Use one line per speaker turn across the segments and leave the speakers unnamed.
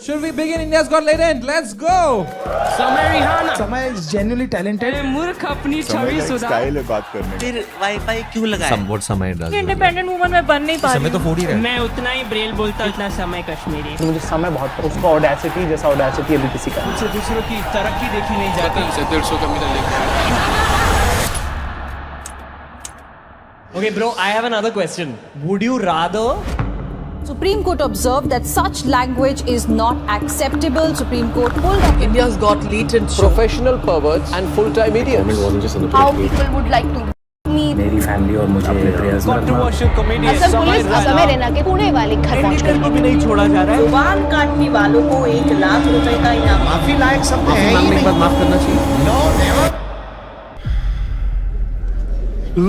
Should we begin? India's Got Talent. Let's go.
समय Rihanna
समय is genuinely talented.
मूर्ख अपनी छवि सुधार
स्टाइल है बात करने की।
फिर वाईफाई क्यों लगाया?
समवॉट समय डाल
इंडिपेंडेंट वुमन में बन नहीं पा रही
समय तो फोड़ ही रहा है।
मैं उतना ही ब्रेल बोलता उतना समय कश्मीरी
मुझे समय बहुत उसका ऑडेसिटी जैसा ऑडेसिटी अभी किसी का
से दूसरों की तरक्की देखी नहीं जाती।
Okay, bro, I have another question. Would you rather
Supreme Court observed that such language is not acceptable. Supreme Court pulled up
India's got latent professional perverts and full-time idiots.
how people would like to meet.
मेरी family और मुझे prayers
Controversial comedian.
Assam police Assam Raina के पुणे वाले घर पहुंच
Indian को भी नहीं छोड़ा जा रहा है।
जुबान काटने वालों को 1 लाख रुपए का इनाम।
माफी लायक शब्द है ही
मांगने के बाद
नहीं।
माफ करना चाहिए।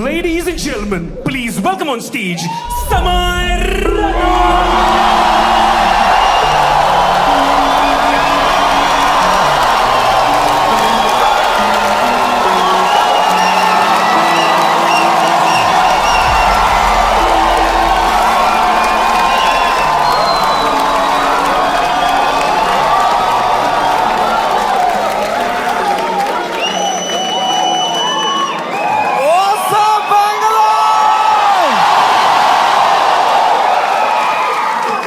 Ladies and gentlemen, please welcome on stage Samar.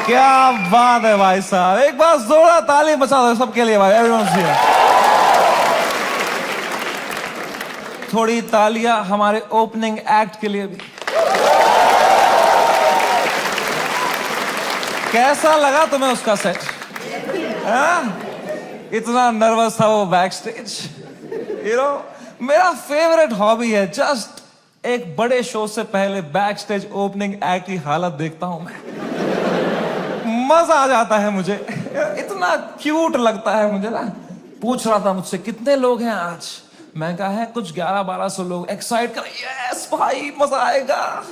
क्या बात है भाई साहब, एक बार जोरदार ताली बजा दो सबके लिए भाई, एवरीवन हियर। थोड़ी तालियां हमारे ओपनिंग एक्ट के लिए भी। कैसा लगा तुम्हें उसका सेट? इतना नर्वस था वो बैक स्टेज। मेरा फेवरेट हॉबी है जस्ट एक बड़े शो से पहले बैक स्टेज ओपनिंग एक्ट की हालत देखता हूं मैं, मजा आ जाता है मुझे, इतना क्यूट लगता है मुझे ना। पूछ रहा था मुझसे कितने लोग हैं आज, मैं कहा है कुछ 1100-1200 लोग। एक्साइट कर, यस भाई मजा आएगा।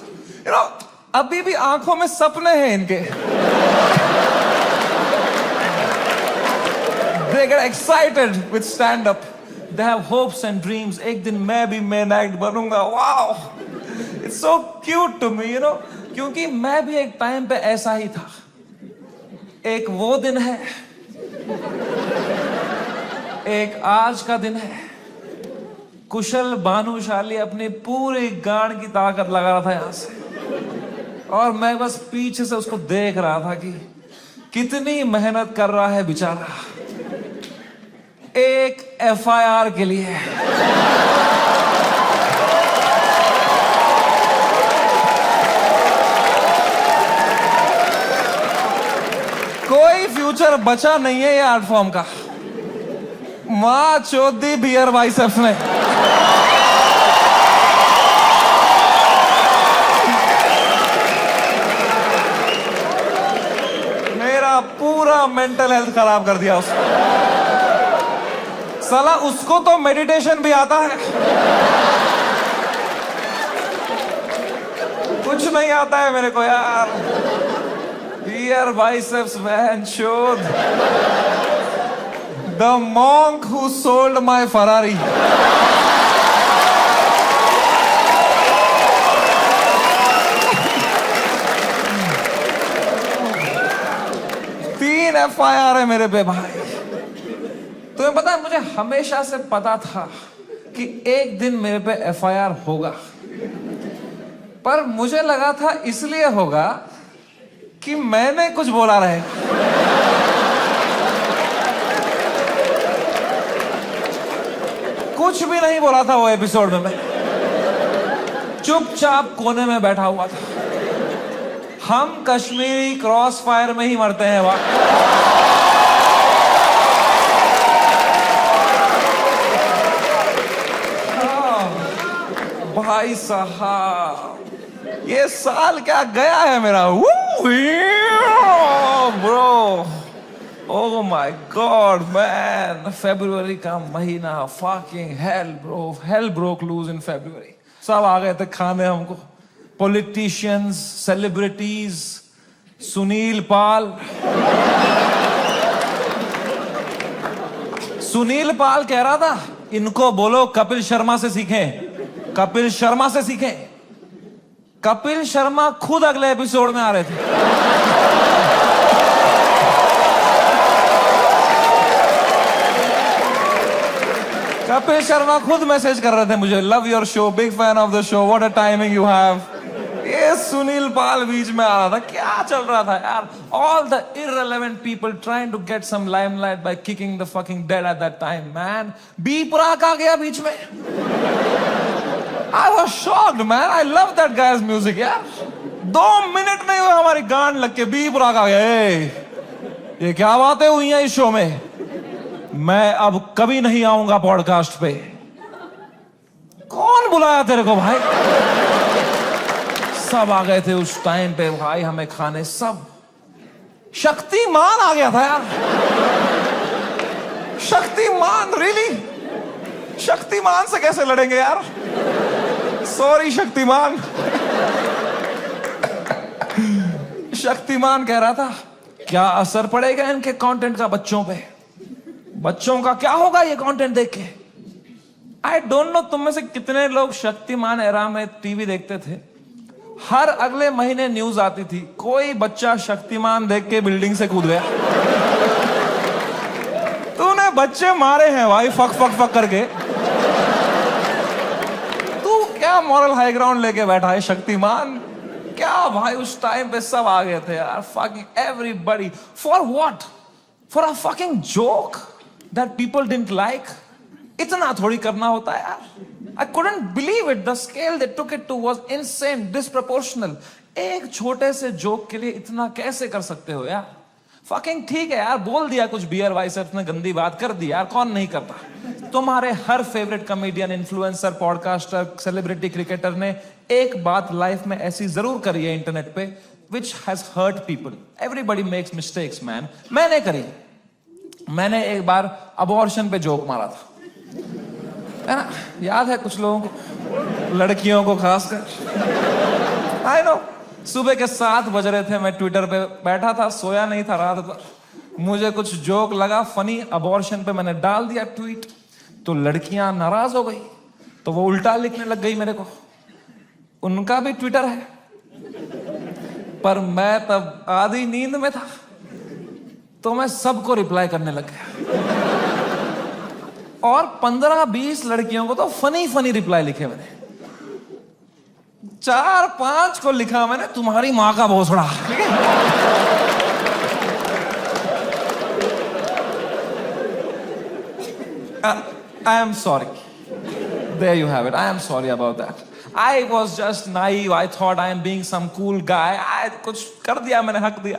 अभी भी आंखों में सपने हैं इनके। They get excited with stand up. They have hopes and dreams. एक दिन मैं भी मेन एक्ट बनूंगा। Wow, it's so cute to me, क्योंकि मैं भी एक टाइम पे ऐसा ही था। एक वो दिन है, एक आज का दिन है। कुशल भानुशाली अपनी पूरी गांड की ताकत लगा रहा था यहां से, और मैं बस पीछे से उसको देख रहा था कि कितनी मेहनत कर रहा है बेचारा एक FIR के लिए। कोई फ्यूचर बचा नहीं है ये आर्ट फॉर्म का। मां चौधी बियर बाइसेप्स ने। मेरा पूरा मेंटल हेल्थ खराब कर दिया उसने। साला उसको तो मेडिटेशन भी आता है, कुछ नहीं आता है मेरे को यार। Here biceps man showed the monk who sold my Ferrari. तीन FIR है मेरे पे भाई। तुम्हें पता है मुझे हमेशा से पता था कि एक दिन मेरे पे FIR होगा, पर मुझे लगा था इसलिए होगा कि मैंने कुछ बोला रहे। कुछ भी नहीं बोला था वो एपिसोड में, मैं चुपचाप कोने में बैठा हुआ था। हम कश्मीरी क्रॉस फायर में ही मरते हैं वहां। भाई साहब ये साल क्या गया है मेरा। Bro, oh my god man, फरवरी का महीना, fucking hell bro, hell broke loose in February. सब आ गए थे खाने हमको, पॉलिटिशियंस, सेलिब्रिटीज, सुनील पाल। सुनील पाल कह रहा था इनको बोलो कपिल शर्मा से सीखें, कपिल शर्मा से सीखें। कपिल शर्मा खुद अगले एपिसोड में आ रहे थे। कपिल शर्मा खुद मैसेज कर रहे थे मुझे, love your show, big fan of the show, what a timing you have. ये सुनील पाल बीच में आ रहा था, क्या चल रहा था यार? All the irrelevant people trying to get some limelight by kicking the fucking dead at that time, man. B Praak आ गया बीच में। I was shocked, man. I love that guy's music, यार। 2 मिनट नहीं हुए हमारी गान लग के बी प्राक आ गया। ये क्या बातें हुई हैं इस शो में? मैं अब कभी नहीं आऊंगा पॉडकास्ट पे। कौन बुलाया तेरे को भाई? सब आ गए थे उस टाइम पे भाई हमें खाने, सब। शक्तिमान आ गया था यार। शक्तिमान, रियली? शक्तिमान से कैसे लड़ेंगे यार? सॉरी शक्तिमान। शक्तिमान कह रहा था क्या असर पड़ेगा इनके कंटेंट का बच्चों पे? बच्चों का क्या होगा ये कंटेंट देख के? आई डोंट नो तुम में से कितने लोग शक्तिमान एरा में टीवी देखते थे। हर अगले महीने न्यूज आती थी, कोई बच्चा शक्तिमान देख के बिल्डिंग से कूद गया। तूने बच्चे मारे हैं भाई फक फक फक करके। तू क्या मॉरल हाई ग्राउंड लेके बैठा है शक्तिमान? क्या भाई उस टाइम पे सब आ गए थे यार, fucking everybody. For what? For a fucking joke that people didn't like? इतना थोड़ी करना होता है यार। I couldn't believe it. The scale they took it to was insane, disproportional. एक छोटे से जोक के लिए इतना कैसे कर सकते हो यार? Fucking ठीक है यार, बोल दिया कुछ बियर बाइसेप्स ने, गंदी बात कर दी यार, कौन नहीं करता? तुम्हारे हर favourite comedian, influencer, podcaster, celebrity, cricketer ने एक बात लाइफ में ऐसी जरूर करी है इंटरनेट पे, which has hurt people. Everybody makes mistakes, man. मैंने करी। मैंने एक बार अबॉर्शन पे जोक मारा था, है ना? याद है कुछ लोगों को, लड़कियों को खासकर। आई नो, सुबह के 7 बज रहे थे, मैं ट्विटर पे बैठा था, सोया नहीं था रात भर। मुझे कुछ जोक लगा फनी अबॉर्शन पे, मैंने डाल दिया ट्वीट, तो लड़कियां नाराज हो गई, तो वो उल्टा लिखने लग गई मेरे को। उनका भी ट्विटर है, पर मैं तब आधी नींद में था, तो मैं सबको रिप्लाई करने लग गया। और 15-20 लड़कियों को तो फनी फनी रिप्लाई लिखे मैंने। 4-5 को लिखा मैंने तुम्हारी मां का भोसड़ा, ठीक है? I am sorry. There you have it. I am sorry about that. I was just naive. I thought I am being some cool guy. I कुछ कर दिया मैंने, हक दिया।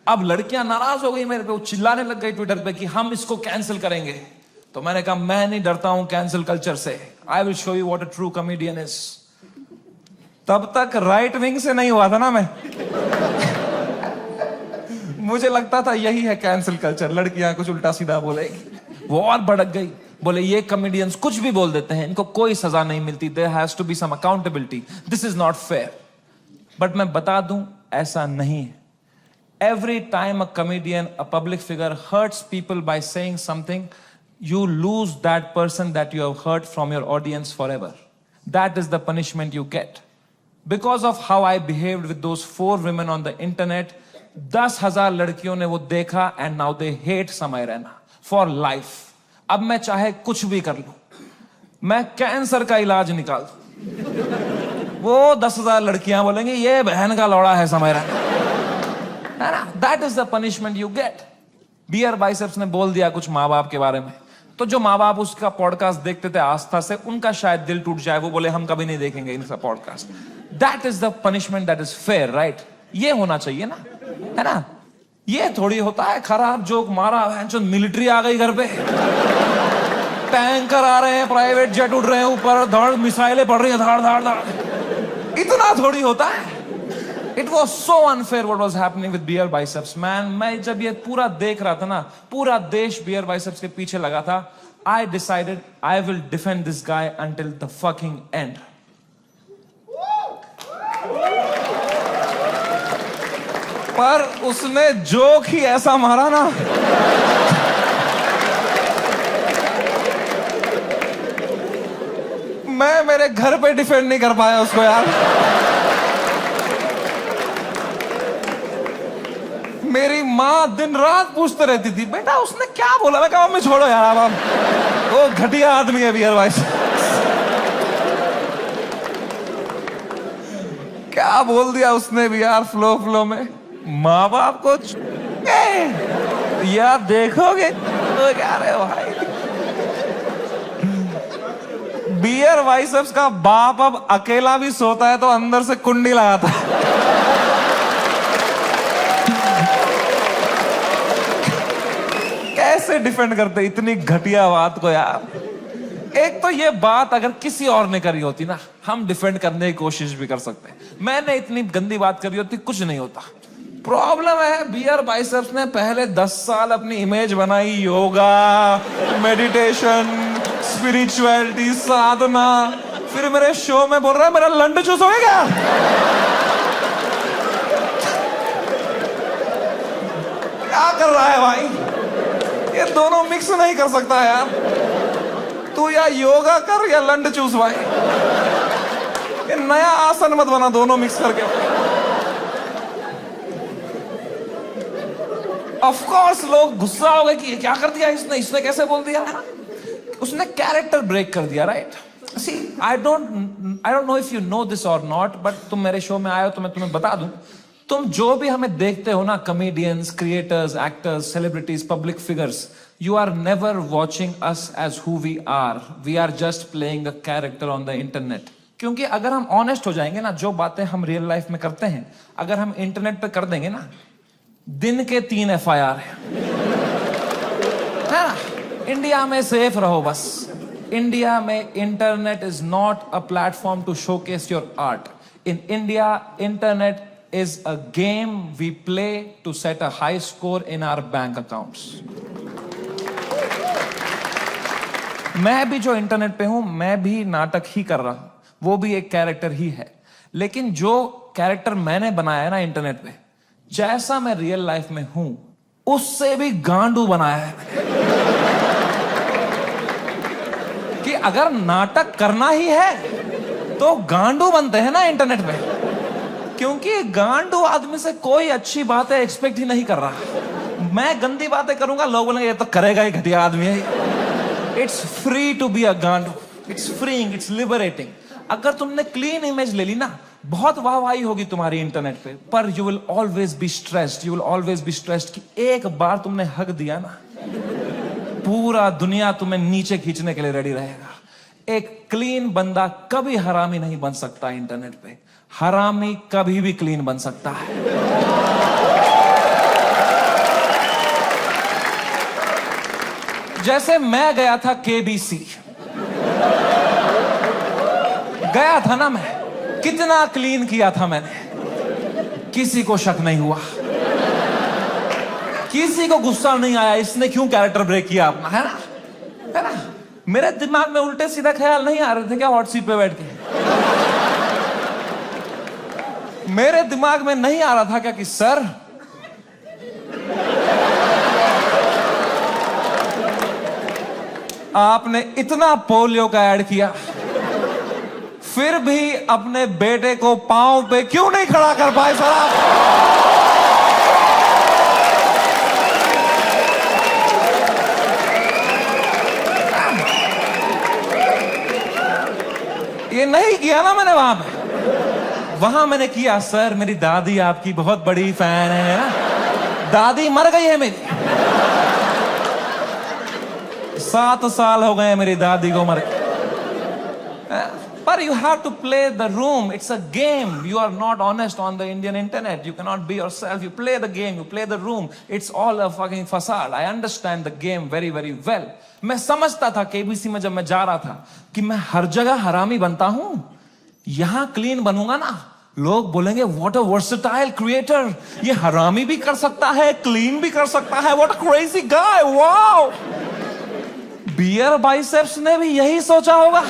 अब लड़कियां नाराज हो गई मेरे पे, वो चिल्लाने लग गई ट्विटर पे कि हम इसको कैंसिल करेंगे। तो मैंने कहा मैं नहीं डरता हूं कैंसिल कल्चर से। I will show you what a true comedian is. तब तक राइट विंग से नहीं हुआ था ना मैं। मुझे लगता था यही है कैंसिल कल्चर, लड़कियां कुछ उल्टा सीधा बोलेगी। वो और भड़क गई, बोले ये कॉमेडियंस कुछ भी बोल देते हैं, इनको कोई सजा नहीं मिलती, there has to be some accountability, this is not fair. But मैं बता दूं ऐसा नहीं है। Every time a comedian, a public figure hurts people by saying something, you lose that person that you have hurt from your audience forever. That is the punishment you get. Because of how I behaved with those 4 women on the internet, 10,000 लड़कियों ने वो देखा and now they hate समय Raina for life. अब मैं चाहे कुछ भी कर लूं, मैं कैंसर का इलाज निकाल दूं, वो 10,000 लड़कियां बोलेंगी ये बहन का लौड़ा है Samay Raina. That is the punishment you get. BeerBiceps ने बोल दिया कुछ माँ बाप के बारे में, तो जो माँ बाप उसका पॉडकास्ट देखते थे आस्था से, उनका शायद दिल टूट जाए, वो बोले हम कभी नहीं देखेंगे इनका podcast. That is the punishment that is fair, right? ये होना चाहिए ना, है ना? ये थोड़ी होता है खराब जोक मारा, मिलिट्री आ गई घर पे, टैंकर आ रहे हैं, प्राइवेट जेट उड़ रहे हैं ऊपर, धड़ मिसाइलें पड़ रही हैं, धाड़ धाड़ धाड़, इतना थोड़ी होता है। It was so unfair what was happening with beer biceps, man. मैं जब ये पूरा देख रहा था ना, पूरा देश beer biceps के पीछे लगा था, I decided I will defend this guy until the fucking end. पर उसने जोक ही ऐसा मारा ना, मैं मेरे घर पे डिफेंड नहीं कर पाया उसको यार। मेरी माँ दिन रात पूछते रहती थी, बेटा उसने क्या बोला? मैं कहा मम्मी छोड़ो यार, अब वो घटिया आदमी है बियर वाइस। क्या बोल दिया उसने भी यार फ्लो में। माँ बाप को यार देखोगे तो क्या रे भाई, बियर वाइसेप्स का बाप अब अकेला भी सोता है तो अंदर से कुंडी लगाता है। कैसे डिफेंड करते इतनी घटिया बात को यार। एक तो ये बात अगर किसी और ने करी होती ना, हम डिफेंड करने की कोशिश भी कर सकते। मैंने इतनी गंदी बात करी होती, कुछ नहीं होता। प्रॉब्लम है बियर बाइसेप्स ने पहले 10 साल अपनी इमेज बनाई, योगा, मेडिटेशन, स्पिरिचुअलिटी, साधना, फिर मेरे शो में बोल रहा है मेरा लंड चूस हो गया। क्या कर रहा है भाई? ये दोनों मिक्स नहीं कर सकता यार। तू या योगा कर या लंड चूस भाई। ये नया आसन मत बना दोनों मिक्स करके। ऑफ कोर्स लोग गुस्सा हो गए कि क्या कर दिया इसने कैसे बोल दिया है ना? उसने कैरेक्टर ब्रेक कर दिया, right? See I don't know if you know this or not, but तुम मेरे शो में आए हो तो मैं तुम्हें बता दूं, तुम जो भी हमें देखते हो ना, comedians, creators, actors, celebrities, public figures, you are never watching us as who we are. We are just playing a character on the internet. क्योंकि अगर हम ऑनेस्ट हो जाएंगे ना, जो बातें हम रियल लाइफ में करते हैं अगर हम इंटरनेट पे कर देंगे ना, दिन के 3 FIR है ना। इंडिया में सेफ रहो बस। इंडिया में internet is not a platform to showcase your art. In India internet is a game we play to set a high score in our bank accounts. मैं भी जो इंटरनेट पे हूं, मैं भी नाटक ही कर रहा हूं, वो भी एक कैरेक्टर ही है। लेकिन जो कैरेक्टर मैंने बनाया है ना इंटरनेट पे, जैसा मैं रियल लाइफ में हूं उससे भी गांडू बनाया है कि अगर नाटक करना ही है तो गांडू बनते हैं ना इंटरनेट पे। क्योंकि गांडू आदमी से कोई अच्छी बातें एक्सपेक्ट ही नहीं कर रहा। मैं गंदी बातें करूंगा, लोग बोलेंगे ये तो करेगा ही, घटिया आदमी है। It's free to be a गांडू, इट्स फ्रीइंग, इट्स लिबरेटिंग। अगर तुमने क्लीन इमेज ले ली ना, बहुत वाहवाही होगी तुम्हारी इंटरनेट पे, पर you will always be stressed, you will always be stressed कि एक बार तुमने हक दिया ना, पूरा दुनिया तुम्हें नीचे खींचने के लिए रेडी रहेगा। एक क्लीन बंदा कभी हरामी नहीं बन सकता इंटरनेट पे। हरामी कभी भी क्लीन बन सकता है। जैसे मैं गया था KBC, गया था ना मैं, कितना क्लीन किया था मैंने, किसी को शक नहीं हुआ, किसी को गुस्सा नहीं आया इसने क्यों कैरेक्टर ब्रेक किया अपना, है ना? मेरे दिमाग में उल्टे सीधा ख्याल नहीं आ रहे थे क्या हॉट सीट पे बैठ के? मेरे दिमाग में नहीं आ रहा था क्या कि सर आपने इतना पोलियो का ऐड किया, फिर भी अपने बेटे को पांव पे क्यों नहीं खड़ा कर पाए सर आप? ये नहीं किया ना मैंने वहां मैंने किया, सर मेरी दादी आपकी बहुत बड़ी फैन है ना, दादी मर गई है मेरी, 7 साल हो गए मेरी दादी को मर। पर you have to play the room. It's a game. You are not honest on the Indian internet. You cannot be yourself. You play the game. You play the room. It's all a fucking facade. I understand the game very, very well. मैं समझता था KBC में जब मैं जा रहा था कि मैं हर जगह हरामी बनता हूं, यहां क्लीन बनूंगा ना, लोग बोलेंगे व्हाट अ वर्सेटाइल क्रिएटर, ये हरामी भी कर सकता है, क्लीन भी कर सकता है, what a crazy guy, wow. BeerBiceps ने भी यही सोचा होगा।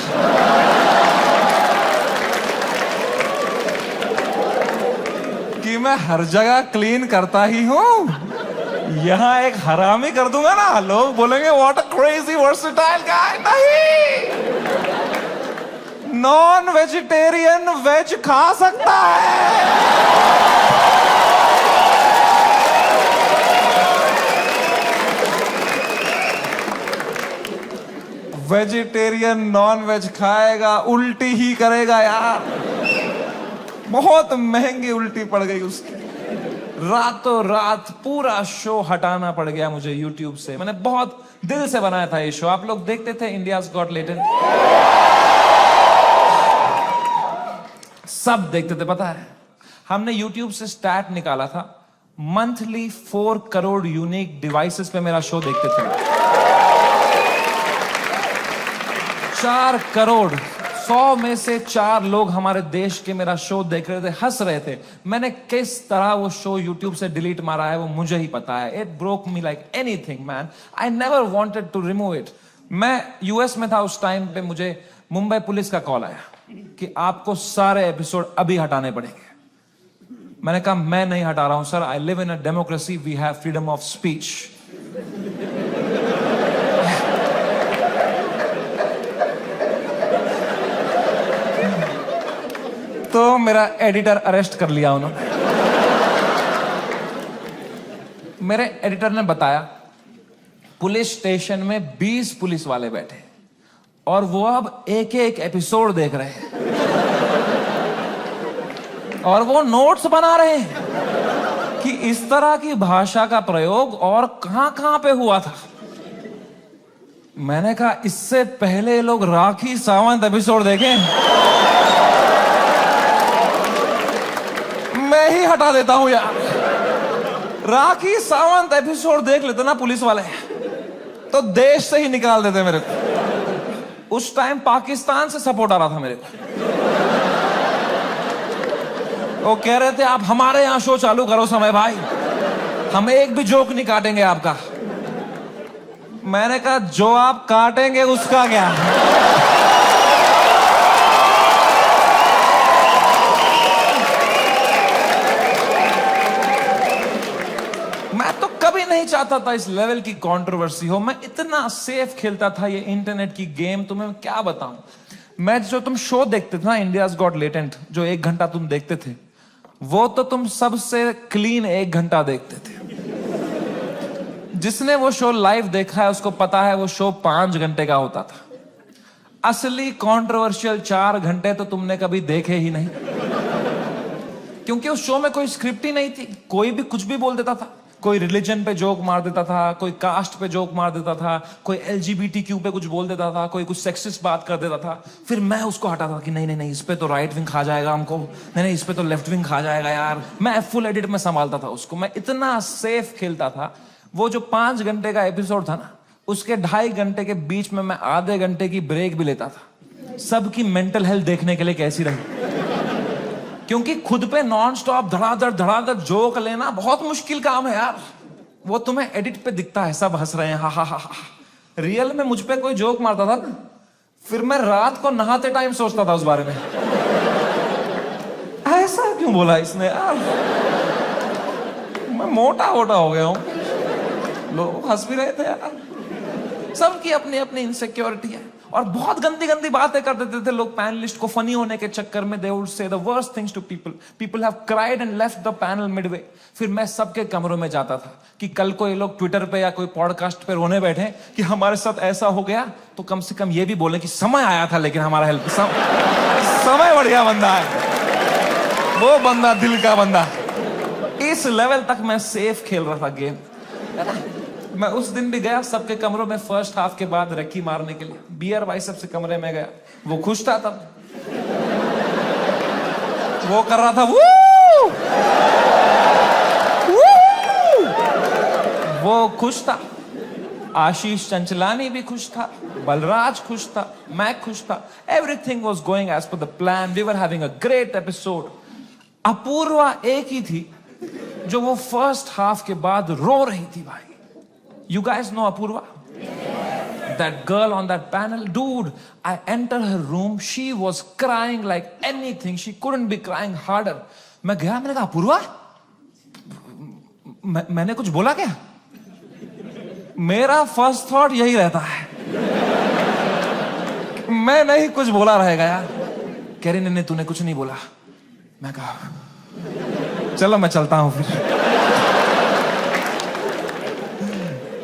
कि मैं हर जगह क्लीन करता ही हूं, यहां एक हरामी कर दूंगा ना, लोग बोलेंगे व्हाट अ क्रेजी वर्सेटाइल गाय। नहीं, नॉन वेजिटेरियन वेज खा सकता है। वेजिटेरियन नॉन वेज खाएगा उल्टी ही करेगा यार। बहुत महंगी उल्टी पड़ गई उसकी। रातों रात पूरा शो हटाना पड़ गया मुझे YouTube से। मैंने बहुत दिल से बनाया था ये शो। आप लोग देखते थे इंडियाज गॉट टैलेंट? सब देखते थे। पता है हमने YouTube से स्टैट निकाला था, मंथली 4 करोड़ यूनिक डिवाइसेस पे मेरा शो देखते थे। 4 करोड़, 100 में से 4 लोग हमारे देश के मेरा शो देख रहे थे, हंस रहे थे। मैंने किस तरह वो शो YouTube से डिलीट मारा है वो मुझे ही पता है। It broke me like anything man. I never wanted to remove it. मैं यूएस में था उस टाइम पे, मुझे मुंबई पुलिस का कॉल आया कि आपको सारे एपिसोड अभी हटाने पड़ेंगे। मैंने कहा मैं नहीं हटा रहा हूं sir, I live in a democracy, we have freedom of speech. तो मेरा एडिटर अरेस्ट कर लिया उन्होंने। मेरे एडिटर ने बताया पुलिस स्टेशन में 20 पुलिस वाले बैठे और वो अब एक एक एपिसोड देख रहे हैं और वो नोट्स बना रहे हैं कि इस तरह की भाषा का प्रयोग और कहां पे हुआ था। मैंने कहा इससे पहले लोग राखी सावंत एपिसोड देखें, मैं ही हटा देता हूं यार। राखी सावंत एपिसोड देख लेते ना पुलिस वाले तो देश से ही निकाल देते मेरे को। उस टाइम पाकिस्तान से सपोर्ट आ रहा था मेरे को। वो कह रहे थे आप हमारे यहां शो चालू करो समय भाई, हम एक भी जोक नहीं काटेंगे आपका। मैंने कहा जो आप काटेंगे उसका क्या। मैं तो कभी नहीं चाहता था इस लेवल की कंट्रोवर्सी हो। मैं इतना सेफ खेलता था ये इंटरनेट की गेम, तुम्हें क्या बताऊं। मैं जो तुम शो देखते थे ना इंडियाज गॉट टैलेंट, जो 1 घंटा तुम देखते थे, वो तो तुम सबसे क्लीन 1 घंटा देखते थे। जिसने वो शो लाइव देखा है उसको पता है वो शो 5 घंटे का होता था। असली कंट्रोवर्शियल 4 घंटे तो तुमने कभी देखे ही नहीं, क्योंकि उस शो में कोई स्क्रिप्ट ही नहीं थी। कोई भी कुछ भी बोल देता था। कोई रिलीजन पे जोक मार देता था, कोई कास्ट पे जोक मार देता था, कोई LGBTQ पे कुछ बोल देता था, कोई कुछ सेक्सिस्ट बात कर देता था। फिर मैं उसको हटाता था कि नहीं नहीं नहीं, इस पे तो राइट विंग खा जाएगा हमको, नहीं नहीं इस पे तो लेफ्ट विंग खा जाएगा यार। मैं फुल एडिट में संभालता था उसको। मैं इतना सेफ खेलता था। वो जो 5 घंटे का एपिसोड था ना, उसके 2.5 घंटे के बीच में मैं आधे घंटे की ब्रेक भी लेता था, सबकी मेंटल हेल्थ देखने के लिए कैसी रही। क्योंकि खुद पे नॉन स्टॉप धड़ाधड़ जोक लेना बहुत मुश्किल काम है यार। वो तुम्हें एडिट पे दिखता है सब हंस रहे हैं, हा हा हा हा। रियल में मुझ पे कोई जोक मारता था ना, फिर मैं रात को नहाते टाइम सोचता था उस बारे में, ऐसा क्यों बोला इसने यार, मैं मोटा हो गया हूं। लोग हंस भी रहे थे यार। सबकी अपनी अपनी इनसिक्योरिटी है और बहुत गंदी गंदी बातें कर देते थे लोग पैनलिस्ट को फनी होने के चक्कर में। They would say the worst things to people. People have cried and left the panel midway. फिर मैं सबके कमरों में जाता था कि कल को ये लोग ट्विटर पे या कोई पॉडकास्ट पे रोने बैठे कि हमारे साथ ऐसा हो गया, तो कम से कम ये भी बोले कि समय आया था लेकिन हमारा हेल्प समय बढ़िया बंदा है वो बंदा, दिल का बंदा। इस लेवल तक मैं सेफ खेल रहा था गेम। मैं उस दिन भी गया सबके कमरों में फर्स्ट हाफ के बाद रक्की मारने के लिए। बियर भाई सबसे कमरे में गया, वो खुश था तब, वो कर रहा था वू! वो खुश था। आशीष चंचलानी भी खुश था, बलराज खुश था, मैं खुश था। Everything was going as per the plan. We were having a great episode. Apoorva एक ही थी जो वो फर्स्ट हाफ के बाद रो रही थी भाई। You guys know Apurva? That girl on that panel? Dude, I entered her room. She was crying like anything. She couldn't be crying harder. मैं गया, मैंने कहा अपूर्वा, मैंने कुछ बोला क्या? मेरा फर्स्ट थॉट यही रहता है, मैं नहीं कुछ बोला रहेगा यार। कह रही नहीं तूने कुछ नहीं बोला। मैं कहा चलो मैं चलता हूं फिर।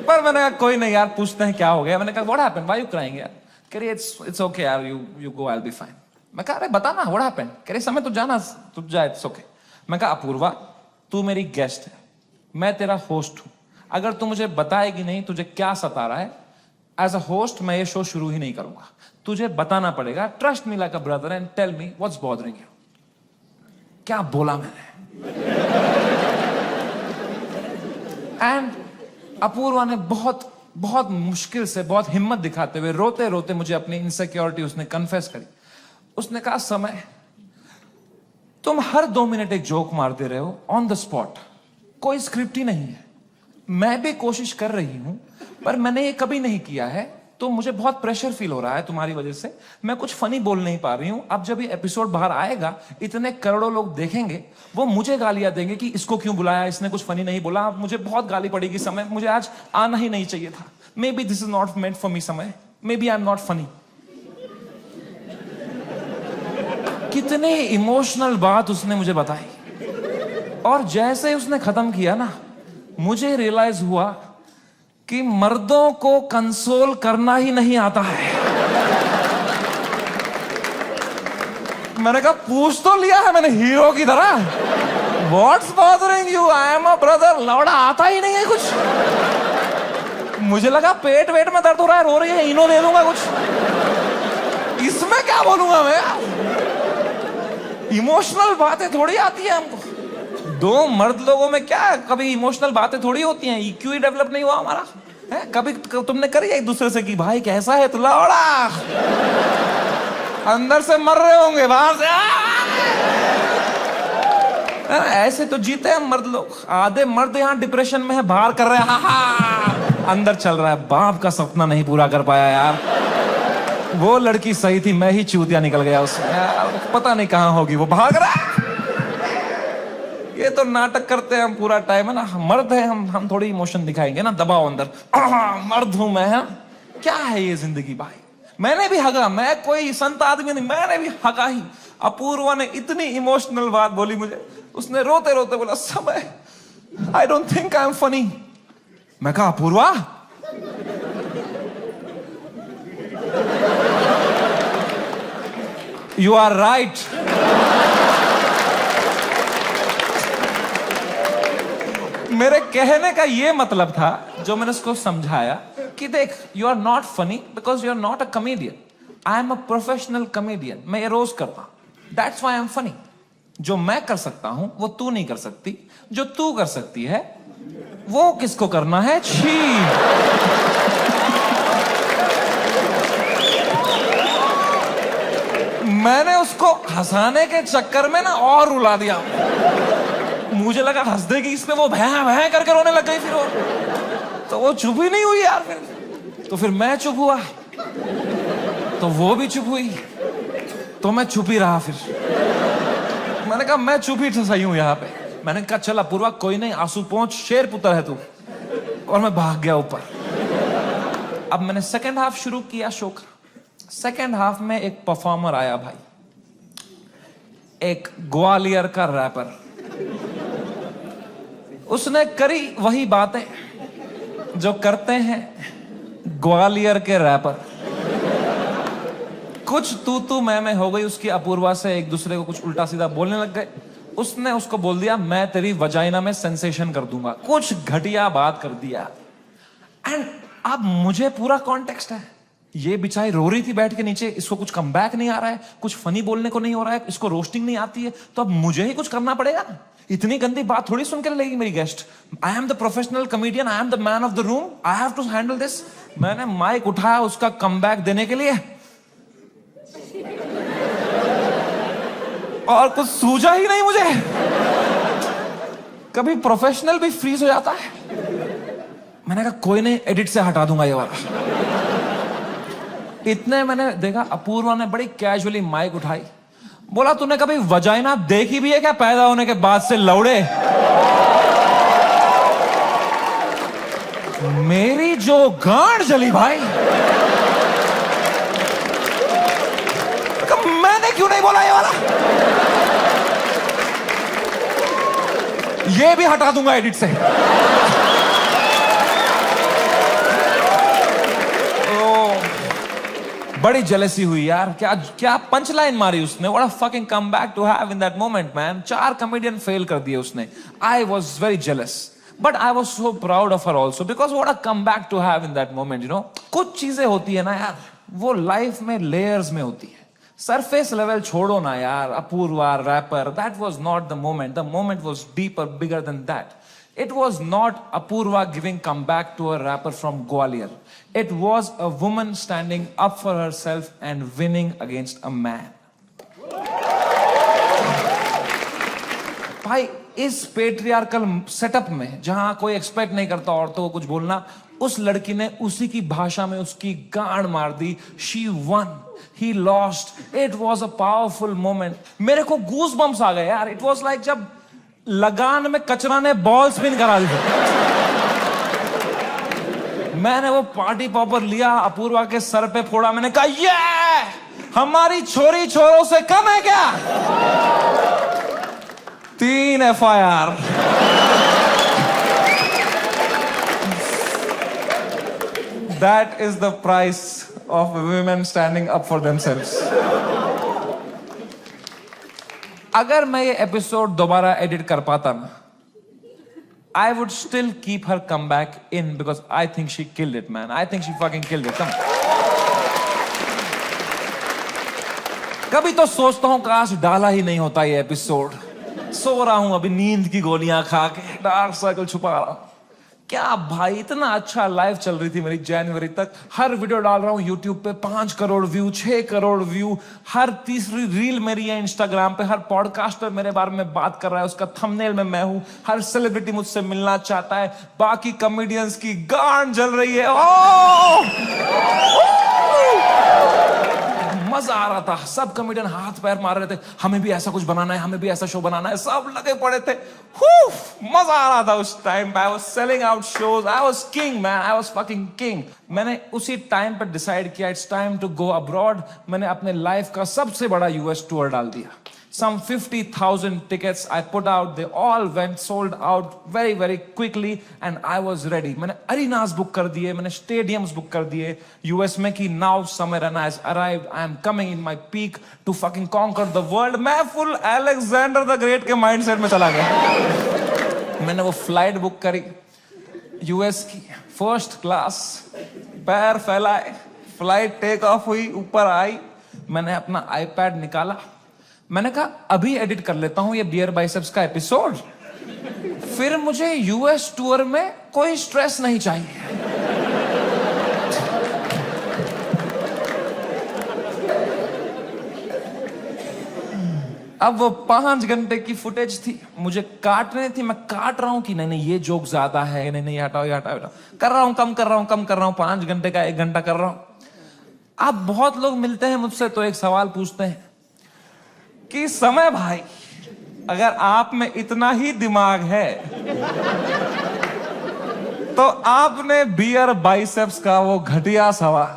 पर मैंने कहा कोई नहीं यार, पूछते हैं क्या हो गया। मैंने कहा what happened, why you crying यार। कह रही इट्स ओके यार, you go, I will be fine. मैं कहा अरे बता ना व्हाट हैपेंड। कह रही समय तो जाना, तू जा, इट्स ओके। मैं कहा अपूर्वा तू मेरी गेस्ट है, मैं तेरा होस्ट हूं, अगर तू मुझे बताएगी नहीं तुझे क्या सता रहा है, एज अ होस्ट मैं ये शो शुरू ही नहीं करूंगा, तुझे बताना पड़ेगा। Trust me like a brother and tell me what's bothering you. क्या बोला मैंने? एंड अपूर्वा ने बहुत बहुत मुश्किल से, बहुत हिम्मत दिखाते हुए, रोते रोते मुझे अपनी इनसिक्योरिटी उसने कन्फेस करी। उसने कहा समय तुम हर 2 मिनट एक जोक मारते रहे हो ऑन द स्पॉट, कोई स्क्रिप्ट ही नहीं है। मैं भी कोशिश कर रही हूं पर मैंने ये कभी नहीं किया है, तो मुझे बहुत प्रेशर फील हो रहा है तुम्हारी वजह से, मैं कुछ फनी बोल नहीं पा रही हूं। अब जब ये एपिसोड बाहर आएगा इतने करोड़ों लोग देखेंगे, वो मुझे गालियां देंगे कि इसको क्यों बुलाया, इसने कुछ फनी नहीं बोला। मुझे बहुत गाली पड़ेगी समय, मुझे आज आना ही नहीं चाहिए था। Maybe this is not meant for me समय, maybe I am not funny. कितने इमोशनल बात उसने मुझे बताई, और जैसे ही उसने खत्म किया ना, मुझे रियलाइज हुआ कि मर्दों को कंसोल करना ही नहीं आता है। मैंने कहा पूछ तो लिया है मैंने हीरो की तरह, what's bothering you, I am a brother. लौड़ा आता ही नहीं है कुछ। मुझे लगा पेट वेट में दर्द हो रहा है, रो रही है, इनो दे दूंगा कुछ, इसमें क्या बोलूंगा मैं। इमोशनल बातें थोड़ी आती है हमको। 2 मर्द लोगों में क्या कभी इमोशनल बातें थोड़ी होती हैं। EQ ही डेवलप नहीं हुआ हमारा है। कभी तुमने करी एक दूसरे से कि भाई कैसा है तू, लौड़ा अंदर से मर रहे होंगे बाहर से ऐसे तो जीते हैं मर्द लोग। आधे मर्द यहाँ डिप्रेशन में है, बाहर कर रहे हैं, अंदर चल रहा है बाप का सपना नहीं पूरा कर पाया यार, वो लड़की सही थी, मैं ही चूतिया निकल गया उसमें, पता नहीं कहां होगी, वो भाग रहा है। ये तो नाटक करते हैं हम पूरा टाइम, है ना। मर्द है हम थोड़ी इमोशन दिखाएंगे ना, दबाओ अंदर, मर्द हूं मैं, है क्या है ये जिंदगी भाई। मैंने भी हगा, मैं कोई संत आदमी नहीं, मैंने भी हगा ही। अपूर्वा ने इतनी इमोशनल बात बोली मुझे, उसने रोते रोते बोला समय I don't think I am funny. मैं कहा अपूर्वा यू आर राइट। मेरे कहने का यह मतलब था, जो मैंने उसको समझाया कि देख, you are not funny because you are not a comedian, I am a professional comedian, मैं ये रोज करता हूं, that's why I am funny. जो मैं कर सकता हूं वो तू नहीं कर सकती, जो तू कर सकती है वो किसको करना है, छी। मैंने उसको हंसाने के चक्कर में ना और रुला दिया। मुझे लगा हंस देगी इस पे, वो भैं भैं करके रोने लग गई। फिर तो वो चुप ही नहीं हुई यार। तो फिर मैं चुप हुआ, तो वो भी चुप हुई, तो मैं चुप ही रहा। फिर मैंने कहा मैं चुप ही सही हूं यहाँ पे। मैंने कहा चल अपूर्वा कोई नहीं, आंसू पहुंच, शेर पुत्र है तू। और मैं भाग गया ऊपर। अब मैंने सेकेंड हाफ शुरू किया शो का। सेकेंड हाफ में एक परफॉर्मर आया भाई, एक ग्वालियर का रैपर। उसने करी वही बातें जो करते हैं ग्वालियर के रैपर। कुछ तू मैं हो गई उसकी अपूर्वा से, एक दूसरे को कुछ उल्टा सीधा बोलने लग गए। उसने उसको बोल दिया मैं तेरी वजाइना में सेंसेशन कर दूंगा, कुछ घटिया बात कर दिया। एंड अब मुझे पूरा कॉन्टेक्स्ट है, ये बेचारी रो रही थी बैठ के नीचे, इसको कुछ कमबैक नहीं आ रहा है, कुछ फनी बोलने को नहीं हो रहा है, इसको रोस्टिंग नहीं आती है, तो अब मुझे ही कुछ करना पड़ेगा ना। इतनी गंदी बात थोड़ी सुन के लेगी मेरी guest. I am the professional comedian, I am the man of the room, I have to handle this. मैंने माइक उठाया उसका कमबैक देने के लिए, और कुछ सूझा ही नहीं मुझे। कभी प्रोफेशनल भी फ्रीज हो जाता है। मैंने कहा कोई नहीं, एडिट से हटा दूंगा ये वाला। इतने मैंने देखा अपूर्वा ने बड़ी कैजुअली माइक उठाई, बोला तूने कभी वजाइना देखी भी है क्या पैदा होने के बाद से लौड़े? मेरी जो गांड जली भाई, मैंने क्यों नहीं बोला ये वाला? ये भी हटा दूंगा एडिट से। बड़ी जेलसी हुई यार, क्या क्या पंच लाइन मारी उसने, what a fucking comeback to have in that moment man. 4 comedian fail कर दिए उसने। I was very jealous but I was so proud of her also because what a comeback to have in that moment, you know. कुछ चीजें होती है ना यार, वो लाइफ में लेयर्स में होती है। सरफेस लेवल छोड़ो ना यार, Apoorva rapper, that was not the moment was deeper, bigger than that. It was not Apurva giving comeback to a rapper from Gwalior. It was a woman standing up for herself and winning against a man. भाई इस patriarchal setup में जहां कोई expect नहीं करता औरतों को कुछ बोलना, उस लड़की ने उसी की भाषा में उसकी गांड मार दी। She won. He lost. It was a powerful moment. मेरे को गूज बम्स आ गए यार। It was like जब लगान में कचरा ने बॉल स्पिन करा दी। मैंने वो पार्टी पॉपर लिया, अपूर्वा के सर पे फोड़ा। मैंने कहा ये हमारी छोरी छोरों से कम है क्या? 3 FIR। That is the price of women standing up for themselves. अगर मैं ये एपिसोड दोबारा एडिट कर पाता ना, I would still keep her comeback in because I think she killed it, man. I think she fucking killed it. Come. कभी तो सोचता हूं काश डाला ही नहीं होता ये एपिसोड। सो रहा हूं अभी नींद की गोलियां खा के, डार्क सर्कल छुपा रहा हूं। क्या भाई, इतना अच्छा लाइव चल रही थी मेरी जनवरी तक। हर वीडियो डाल रहा हूं यूट्यूब पे, 5 करोड़ व्यू, 6 करोड़ व्यू। हर तीसरी रील मेरी है इंस्टाग्राम पे। हर पॉडकास्टर मेरे बारे में बात कर रहा है, उसका थंबनेल में मैं हूं। हर सेलिब्रिटी मुझसे मिलना चाहता है। बाकी कॉमेडियंस की गांड जल रही है। मजा आ रहा था। सब कॉमेडियन हाथ पैर मार रहे थे, हमें भी ऐसा कुछ बनाना है, हमें भी ऐसा शो बनाना है। सब लगे पड़े थे। मजा आ रहा था उस टाइम पे। I was selling out shows. I was king man. I was fucking king. मैंने उसी टाइम पे डिसाइड किया it's time to go abroad. मैंने अपने लाइफ का सबसे बड़ा यूएस टूर डाल दिया। Some 50,000 tickets I put out. They all went sold out very, very quickly and I was ready. मैंने arenas book कर दिए, मैंने stadiums book कर दिए यूएस में कि now summer and has arrived. I am coming in my peak to fucking conquer the world. मैं full Alexander the Great के mindset में चला गया। मैंने वो flight book करी यूएस की, first class, पैर फैलाए, flight take off हुई, ऊपर आई। मैंने अपना iPad निकाला। मैंने कहा अभी एडिट कर लेता हूं ये बियर बाइसेप्स का एपिसोड, फिर मुझे यूएस टूर में कोई स्ट्रेस नहीं चाहिए। अब वो 5 घंटे की फुटेज थी, मुझे काटने थी। मैं काट रहा हूं कि नहीं नहीं ये जोक ज्यादा है, नहीं नहीं हटाओ ये हटाओ, कर रहा हूं, कम कर रहा हूं। 5 घंटे का 1 घंटा कर रहा हूं। अब बहुत लोग मिलते हैं मुझसे तो एक सवाल पूछते हैं कि समय भाई, अगर आप में इतना ही दिमाग है तो आपने बियर बाइसेप्स का वो घटिया सवाल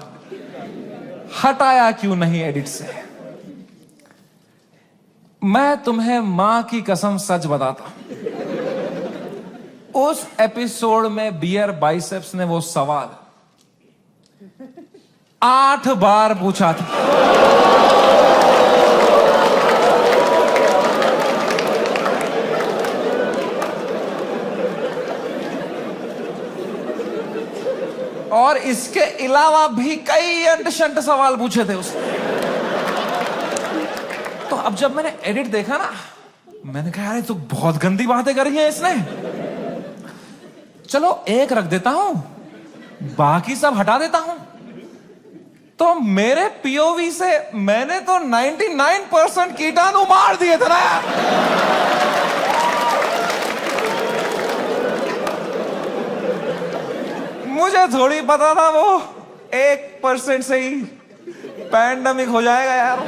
हटाया क्यों नहीं एडिट से? मैं तुम्हें मां की कसम सच बताता हूं, उस एपिसोड में बियर बाइसेप्स ने वो सवाल 8 बार पूछा था। और इसके अलावा भी कई अंट-शंट सवाल पूछे थे उसने। तो अब जब मैंने एडिट देखा ना, मैंने कहा यार तो बहुत गंदी बातें करी हैं इसने, चलो एक रख देता हूं, बाकी सब हटा देता हूं। तो मेरे पीओवी से मैंने तो 99% कीटाणु मार दिए थे ना। मुझे थोड़ी पता था वो 1% से ही पैंडेमिक हो जाएगा यार।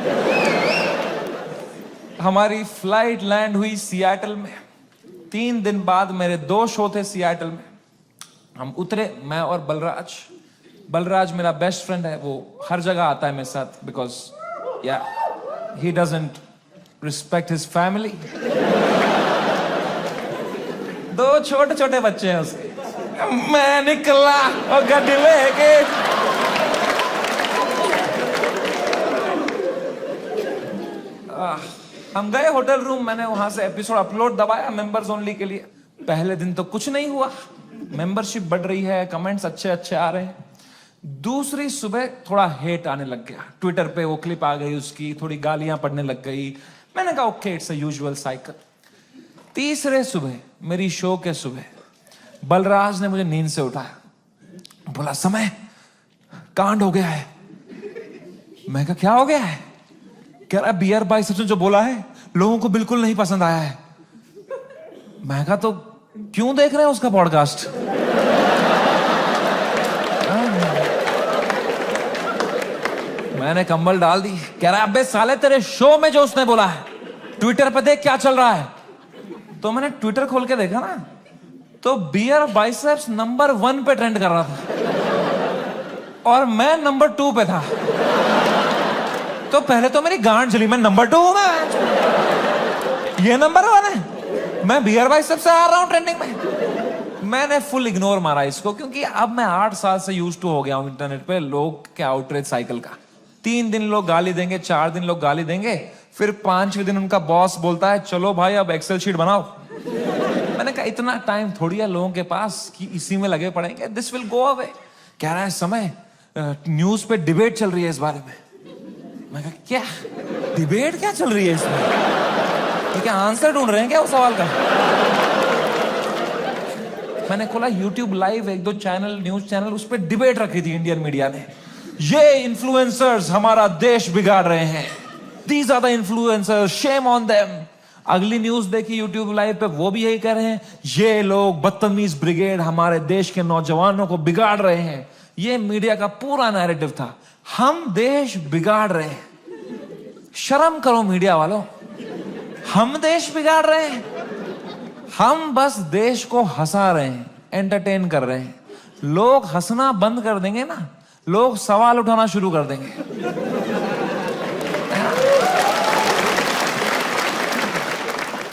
हमारी फ्लाइट लैंड हुई सियाटल में। 3 दिन बाद मेरे 2 शो थे सियाटल में। हम उतरे, मैं और बलराज मेरा बेस्ट फ्रेंड है, वो हर जगह आता है मेरे साथ बिकॉज या he doesn't respect his family. 2 छोटे छोटे बच्चे हैं उसके। मैं निकला और गड्डी लेके हम गए होटल रूम, मैंने वहां से एपिसोड अपलोड दबाया मेंबर्स ओनली के लिए। पहले दिन तो कुछ नहीं हुआ, मेंबरशिप बढ़ रही है, कमेंट्स अच्छे अच्छे आ रहे हैं। दूसरी सुबह थोड़ा हेट आने लग गया, ट्विटर पे वो क्लिप आ गई उसकी, थोड़ी गालियां पड़ने लग गई। मैंने कहा okay, it's a usual cycle. तीसरे सुबह, मेरी शो के सुबह, बलराज ने मुझे नींद से उठाया, बोला समय कांड हो गया है। मैं कहा क्या हो गया है? कह रहा बियर बाइसेप्स ने जो बोला है लोगों को बिल्कुल नहीं पसंद आया है। मैं कहा तो क्यों देख रहे हैं उसका पॉडकास्ट? मैंने कंबल डाल दी। कह रहा अबे साले तेरे शो में जो उसने बोला है ट्विटर पे देख क्या चल रहा है। तो मैंने ट्विटर खोल के देखा ना, तो बियर बाइसेप्स नंबर 1 पे ट्रेंड कर रहा था और मैं नंबर 2 पे था। तो पहले तो मेरी गांड जली, मैं नंबर 2 हूं, मैं ये नंबर 1 है, मैं बियर बाइसेप्स से आ रहा हूं ट्रेंडिंग में। मैंने फुल इग्नोर मारा इसको, क्योंकि अब मैं 8 साल से यूज्ड टू हो गया हूं इंटरनेट पे लोग के आउटरीच साइकिल का। 3 दिन लोग गाली देंगे, 4 दिन लोग गाली देंगे, फिर 5वें दिन उनका बॉस बोलता है चलो भाई अब एक्सेल शीट बनाओ। मैंने कहा इतना टाइम थोड़ी है लोगों के पास कि इसी में लगे पड़ेंगे, दिस विल गो अवे। कह रहा है समय न्यूज पे डिबेट चल रही है इस बारे में। मैं कहा क्या डिबेट क्या चल रही है इसमें? ये क्या आंसर ढूंढ रहे हैं क्या उस सवाल का? मैंने खोला YouTube live, 1-2 channel, news channel, उस पर डिबेट रखी थी इंडियन मीडिया ने। ये इन्फ्लुएंसर्स हमारा देश बिगाड़ रहे हैं, these are the influencers, shame on them. अगली न्यूज देखी YouTube लाइव पे, वो भी यही कह रहे हैं ये लोग बदतमीज ब्रिगेड हमारे देश के नौजवानों को बिगाड़ रहे हैं। ये मीडिया का पूरा नैरेटिव था, हम देश बिगाड़ रहे हैं। शर्म करो मीडिया वालों, हम देश बिगाड़ रहे हैं? हम बस देश को हंसा रहे हैं, एंटरटेन कर रहे हैं। लोग हंसना बंद कर देंगे ना, लोग सवाल उठाना शुरू कर देंगे।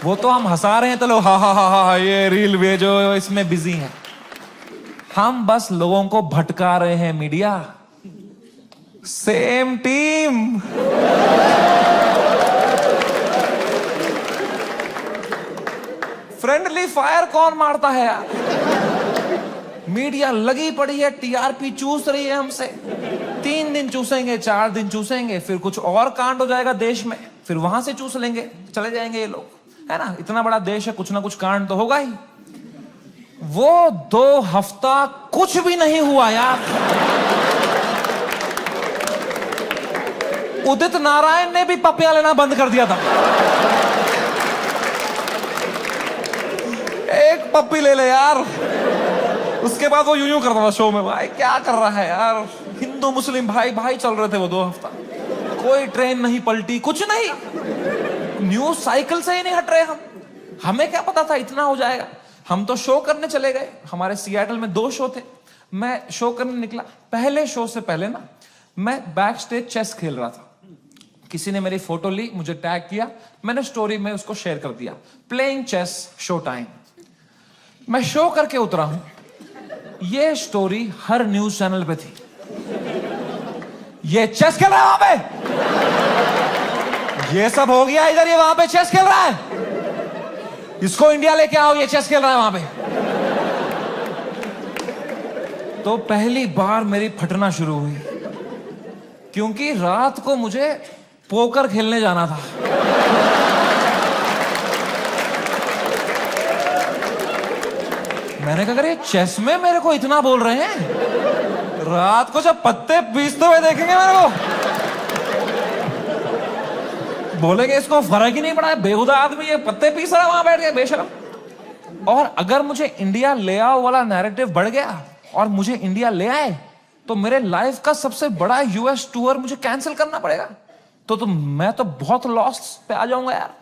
वो तो हम हंसा रहे हैं तो लोग हा हा हा हा ये रील भेजो, इसमें बिजी हैं। हम बस लोगों को भटका रहे हैं media. Same team. Friendly fire कौन मारता है यार? मीडिया लगी पड़ी है, टीआरपी चूस रही है हमसे। 3 दिन चूसेंगे, 4 दिन चूसेंगे, फिर कुछ और कांड हो जाएगा देश में, फिर वहां से चूस लेंगे, चले जाएंगे ये लोग, है ना? इतना बड़ा देश है, कुछ ना कुछ कांड तो होगा ही। वो 2 हफ्ता कुछ भी नहीं हुआ यार। उदित नारायण ने भी पपियां लेना बंद कर दिया था। एक पप्पी ले ले यार, उसके बाद वो यूं करता था शो में, भाई क्या कर रहा है यार? हिंदू मुस्लिम भाई भाई चल रहे थे वो 2 हफ्ता, कोई ट्रेन नहीं पलटी, कुछ नहीं, न्यूज साइकिल से ही नहीं हट रहे हम। हमें क्या पता था इतना हो जाएगा? हम तो शो करने चले गए, हमारे सियाटल में 2 शो थे, मैं शो करने निकला। पहले शो से पहले ना मैं बैक स्टेज चेस खेल रहा था, किसी ने मेरी फोटो ली, मुझे टैग किया, मैंने स्टोरी में उसको शेयर कर दिया, प्लेइंग चेस शो टाइम। मैं शो करके उतरा हूं, ये स्टोरी हर न्यूज चैनल पे थी, ये चेस खेल रहा है वहां पे, ये सब हो गया इधर, ये वहां पे चेस खेल रहा है, इसको इंडिया लेके आओ, ये चेस खेल रहा है वहां पे। तो पहली बार मेरी फटना शुरू हुई, क्योंकि रात को मुझे पोकर खेलने जाना था। मैंने कहा अरे चेस में मेरे को इतना बोल रहे हैं, रात को जब पत्ते पीसते हुए देखेंगे मेरे को, बोलेंगे इसको फर्क ही नहीं पड़ा है, बेहुदा आदमी ये पत्ते पीस रहा है वहां बैठ के, बेशरम। और अगर मुझे इंडिया ले आओ वाला नैरेटिव बढ़ गया और मुझे इंडिया ले आए, तो मेरे लाइफ का सबसे बड़ा यूएस टूर मुझे कैंसिल करना पड़ेगा, तो मैं तो बहुत लॉस पे आ जाऊंगा यार।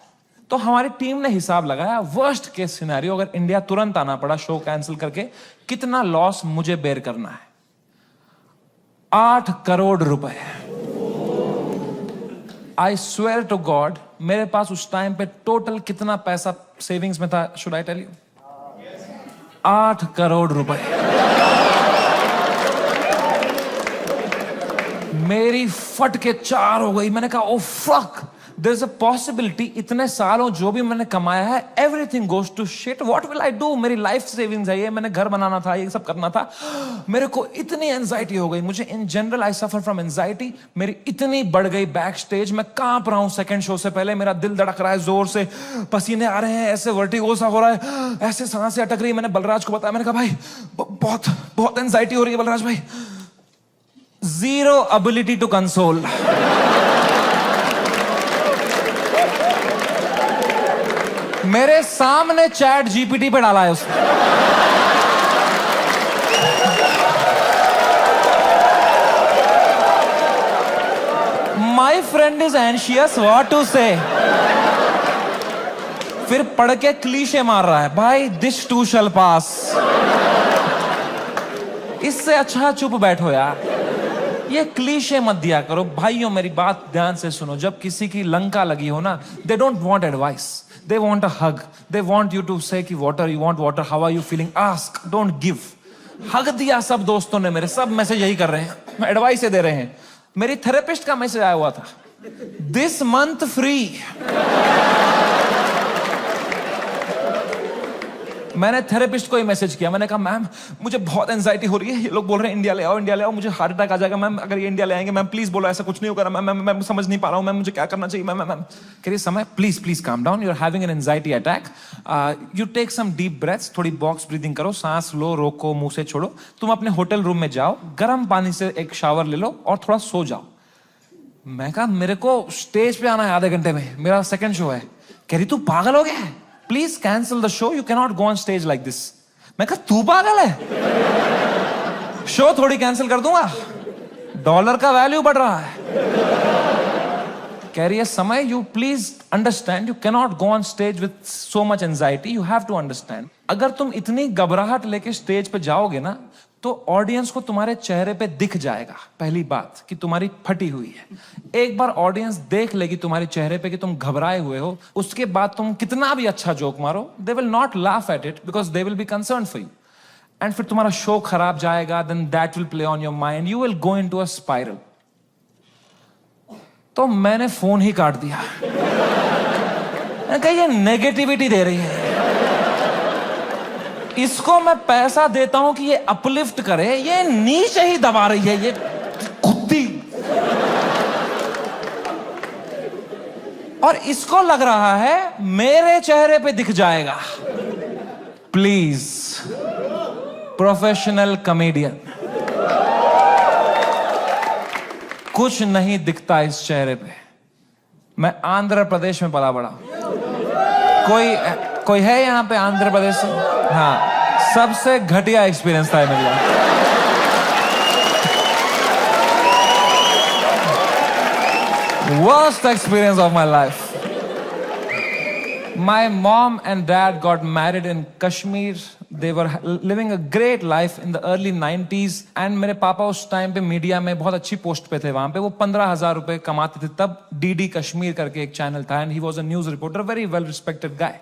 तो हमारी टीम ने हिसाब लगाया, वर्स्ट केस सिनेरियो अगर इंडिया तुरंत आना पड़ा शो कैंसिल करके, कितना लॉस मुझे बेयर करना है? 8 करोड़ रुपए। आई स्वेयर टू गॉड, मेरे पास उस टाइम पे टोटल कितना पैसा सेविंग्स में था, should I tell you? 8 crore रुपए। मेरी फट के 4 हो गई। मैंने कहा oh fuck, there's a possibility इतने सालों जो भी मैंने कमाया है everything goes to shit. What will I do? मेरी लाइफ सेविंग्स है ये, मैंने घर बनाना था, ये सब करना था. मेरे को इतनी एंजाइटी हो गई. मुझे in general I suffer from anxiety. मेरी इतनी बढ़ गई बैक स्टेज, मैं कांप रहा हूं सेकंड शो से पहले. मेरा दिल धड़क रहा है जोर से, पसीने आ रहे हैं, ऐसे वर्टिगो सा हो रहा है, ऐसे सांसें अटक रही है. मैंने बलराज को बताया, मैंने कहा भाई बहुत बहुत एंजाइटी हो रही है बलराज भाई. Zero ability to console. मेरे सामने चैट जीपीटी पे डाला है उसने. My friend is anxious, what to say? फिर पढ़ के क्लीशे मार रहा है, भाई this too shall pass. इससे अच्छा चुप बैठो यार. ये क्लीशे मत दिया करो भाइयों. मेरी बात ध्यान से सुनो. जब किसी की लंका लगी हो ना, they don't want advice. They want a hug. They want you to say कि water, you want water, how are you feeling? Ask, don't give. हग दिया सब दोस्तों ने मेरे, सब मैसेज यही कर रहे हैं, एडवाइस दे रहे हैं. मेरी थेरेपिस्ट का मैसेज आया हुआ था, दिस मंथ फ्री. मैंने थेरेपिस्ट को ही मैसेज किया. मैंने कहा मैम मुझे बहुत एंजाइटी हो रही है, ये लोग बोल रहे हैं इंडिया ले आओ, इंडिया ले आओ, मुझे हार्ट अटैक आ जाएगा मैम अगर ये इंडिया ले आएंगे. मैम प्लीज बोलो ऐसा कुछ नहीं होगा. मैम समझ नहीं पा रहा हूँ मैम, मुझे क्या करना चाहिए मैम. मैम कह रही Samay please calm down, you are having an anxiety attack, you take some deep breaths, थोड़ी बॉक्स ब्रीदिंग करो, सांस लो, रोको, मुंह से छोड़ो. तुम अपने होटल रूम में जाओ, गर्म पानी से एक शावर ले लो और थोड़ा सो जाओ. मैं कहा मेरे को स्टेज पे आना है आधे घंटे में, मेरा सेकंड शो है. कह रही तू पागल हो गया है, please cancel the show, you can not go on stage like this. मैं कहा तू पागल है, शो थोड़ी कैंसिल कर दूंगा, डॉलर का वैल्यू बढ़ रहा है. कह रही है Samay you please understand, you can not go on stage with so much anxiety, you have to understand. अगर तुम इतनी घबराहट लेके स्टेज पे जाओगे ना तो ऑडियंस को तुम्हारे चेहरे पे दिख जाएगा पहली बात कि तुम्हारी फटी हुई है. एक बार ऑडियंस देख लेगी तुम्हारे चेहरे पे कि तुम घबराए हुए हो, उसके बाद तुम कितना भी अच्छा जोक मारो, they will not laugh at it because they will be concern for you. And फिर तुम्हारा शो खराब जाएगा, then that will play on your mind, you will go into a spiral. तो मैंने फोन ही काट दिया. मैंने कहा ये नेगेटिविटी दे रही है, इसको मैं पैसा देता हूं कि ये अपलिफ्ट करे, ये नीचे ही दबा रही है, ये कुत्ती. और इसको लग रहा है मेरे चेहरे पे दिख जाएगा. प्लीज प्रोफेशनल कॉमेडियन, कुछ नहीं दिखता इस चेहरे पे. मैं आंध्र प्रदेश में पला बड़ा. कोई है यहां पे आंध्र प्रदेश से? हाँ, सबसे घटिया एक्सपीरियंस था मेरे लिए. Worst experience of my life. My mom and dad got married in Kashmir. They were living a great life in the early 90s. And मेरे पापा उस टाइम पे मीडिया में बहुत अच्छी पोस्ट पे थे. वहां पे वो 15,000 रुपए कमाते थे. तब DD कश्मीर करके एक चैनल था and he was a news reporter, very well respected guy.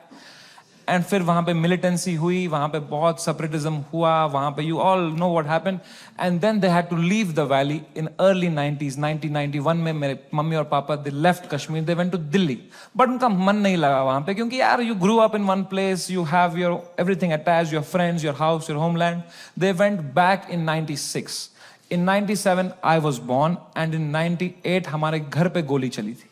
And फिर वहां पे मिलिटेंसी हुई, वहां पे बहुत सेपरेटिज्म हुआ, वहां पे you all know what happened. And then they had to leave the valley in early 90s. 1991 में मेरे मम्मी और papa they left Kashmir, they went to Delhi. But उनका मन नहीं लगा वहां पे, क्योंकि यार you grew up in one place, you have your everything attached, your friends, your house, your homeland. They went back in 96. In 97 I was born and in 98 हमारे घर पे गोली चली थी.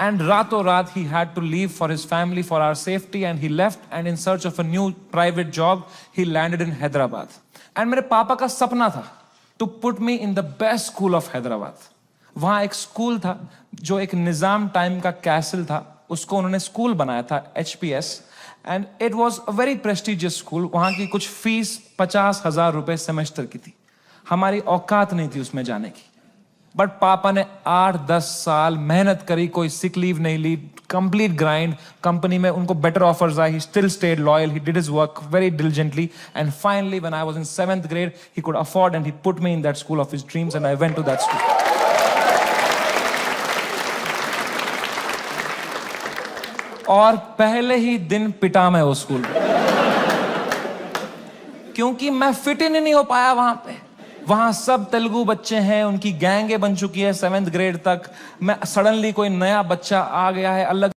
And rato raat he had to leave for his family, for our safety, and he left and in search of a new private job he landed in Hyderabad. And मेरे पापा का सपना था to put me in the best school of Hyderabad. वहाँ एक school था जो एक निजाम टाइम का कैसल था, उसको उन्होंने स्कूल बनाया था, HPS, and it was a very prestigious school. वहाँ की कुछ फीस 50,000 रुपए सेमेस्टर की थी. हमारी औकात नहीं थी उसमें जाने की. बट पापा ने 8-10 साल मेहनत करी, कोई सिक लीव नहीं ली, कंप्लीट ग्राइंड. कंपनी में उनको बेटर ऑफर्स आए, he still stayed loyal, he did his work very diligently. And finally when I was in 7th grade he could afford and he put me in that school of his dreams and I went to that school. और पहले ही दिन पिटा मैं वो school, क्योंकि मैं fit in नहीं हो पाया वहां पे. वहां सब तेलुगु बच्चे हैं, उनकी गैंगे बन चुकी है 7th ग्रेड तक। मैं सडनली कोई नया बच्चा आ गया है अलग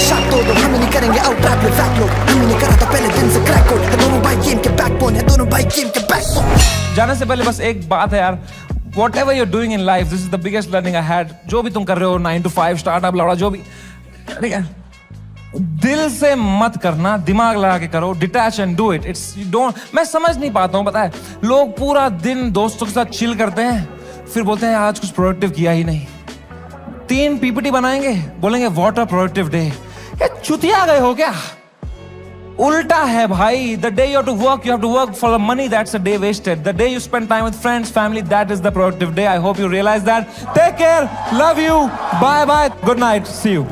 शार्प तो दो, हम नहीं करेंगे आउट ट्रैप में फैक लो, हम नहीं करा था पहले दिन से क्रैक कोड, दोनों भाई गेम के बैकबोन है, दोनों भाई गेम के बैकबोन।
जाने से पहले बस एक बात है यार, whatever you're doing in life, this is the biggest learning I had. जो भी तुम कर रहे हो 9 to 5 स्टार्टअप लौड़ा जो भी, ठीक है, दिल से मत करना, दिमाग लगा के करो, detach and do it. It's don't, मैं समझ नहीं पाता हूँ, पता है लोग पूरा दिन दोस्तों के साथ चिल करते हैं, फिर बोलते हैं आज कुछ प्रोडक्टिव किया ही नहीं। 3 पीपीटी बनाएंगे, बोलेंगे व्हाट अ प्रोडक्टिव डे। क्या चुतिया गए हो क्या? उल्टा है भाई। The day you have to work, you have to work for the money, that's a day wasted. The day you spend time with friends, family, that is the productive day. I hope you realise that. Take care, love you, bye bye, good night, see you.